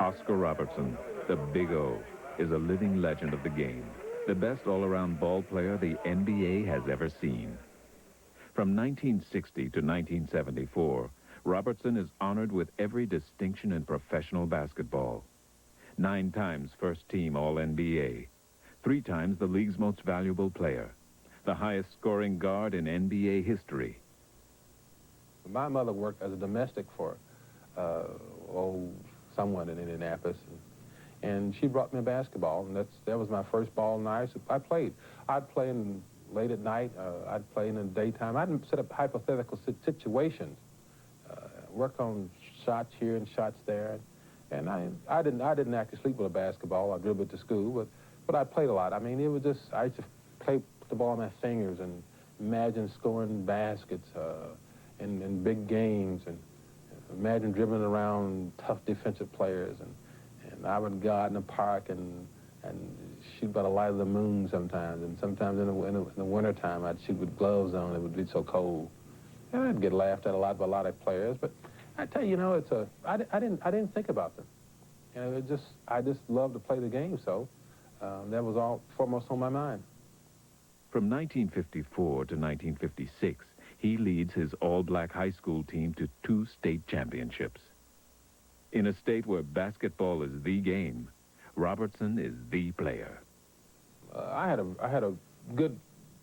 Oscar Robertson, the Big O, is a living legend of the game, the best all-around ball player the NBA has ever seen. From 1960 to 1974, Robertson is honored with every distinction in professional basketball. 9 times first-team All-NBA, 3 times the league's most valuable player, the highest-scoring guard in NBA history. My mother worked as a domestic for someone in Indianapolis, and she brought me a basketball, and that was my first ball. Nice. I played. I'd play late at night. I'd play in the daytime. I'd set up hypothetical situations, work on shots here and shots there, and I didn't actually sleep with a basketball. I dribbled to school, but I played a lot. I mean, it was just I used to play the ball on my fingers and imagine scoring baskets in big games, and imagine dribbling around tough defensive players, and I would go out in the park and shoot by the light of the moon sometimes, and sometimes in the wintertime I'd shoot with gloves on. It would be so cold, and I'd get laughed at a lot by a lot of players. But I tell you, I didn't think about them. I just loved to play the game, so that was all foremost on my mind. From 1954 to 1956, he leads his all-black high school team to 2 state championships. In a state where basketball is the game, Robertson is the player. I had a good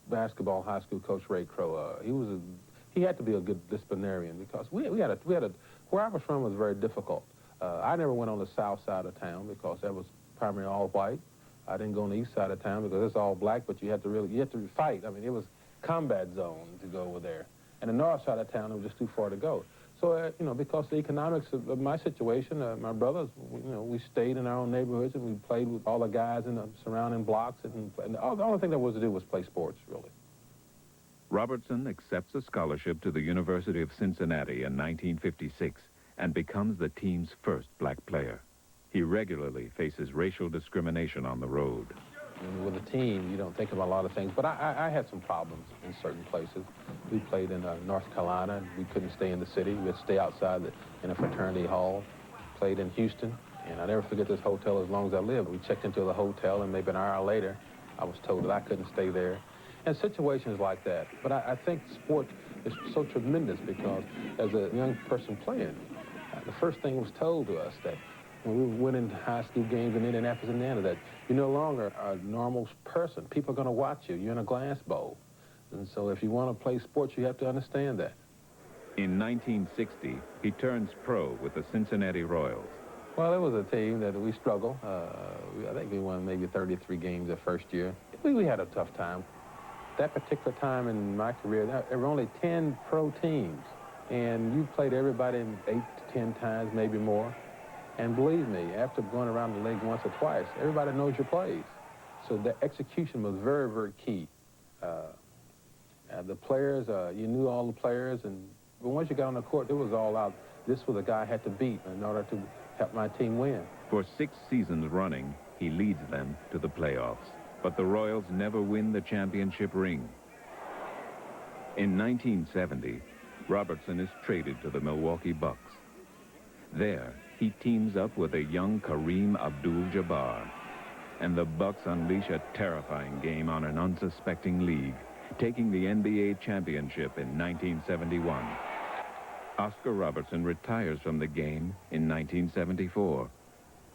basketball high school coach, Ray Crow. He had to be a good disciplinarian, because where I was from was very difficult. I never went on the south side of town because that was primarily all white. I didn't go on the east side of town because it's all black, but you had to fight. I mean, it was combat zone to go over there. And the north side of town, it was just too far to go. So, because of the economics of my situation, my brothers, we stayed in our own neighborhoods, and we played with all the guys in the surrounding blocks, and the only thing that was to do was play sports, really. Robertson accepts a scholarship to the University of Cincinnati in 1956 and becomes the team's first black player. He regularly faces racial discrimination on the road. With a team, you don't think about a lot of things, but I had some problems in certain places. We played in North Carolina, and we couldn't stay in the city. We'd stay outside in a fraternity hall. Played in Houston, and I'll never forget this hotel as long as I lived. We checked into the hotel, and maybe an hour later, I was told that I couldn't stay there. And situations like that. But I think sport is so tremendous, because as a young person playing, the first thing was told to us that when we went into high school games in Indianapolis, Indiana, that you're no longer a normal person. People are going to watch you. You're in a glass bowl. And so if you want to play sports, you have to understand that. In 1960, he turns pro with the Cincinnati Royals. Well, it was a team that we struggled. I think we won maybe 33 games the first year. We had a tough time. That particular time in my career, there were only 10 pro teams. And you played everybody 8 to 10 times, maybe more. And believe me, after going around the league once or twice, everybody knows your plays. So the execution was very, very key. The players, you knew all the players, but once you got on the court, it was all out. This was the guy I had to beat in order to help my team win. For 6 seasons running, he leads them to the playoffs. But the Royals never win the championship ring. In 1970, Robertson is traded to the Milwaukee Bucks. There, he teams up with a young Kareem Abdul-Jabbar, and the Bucks unleash a terrifying game on an unsuspecting league, taking the NBA championship in 1971. Oscar Robertson retires from the game in 1974.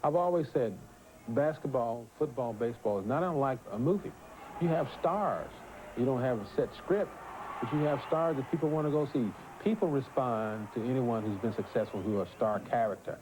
I've always said basketball, football, baseball is not unlike a movie. You have stars. You don't have a set script, but you have stars that people want to go see. People respond to anyone who's been successful, who are a star character.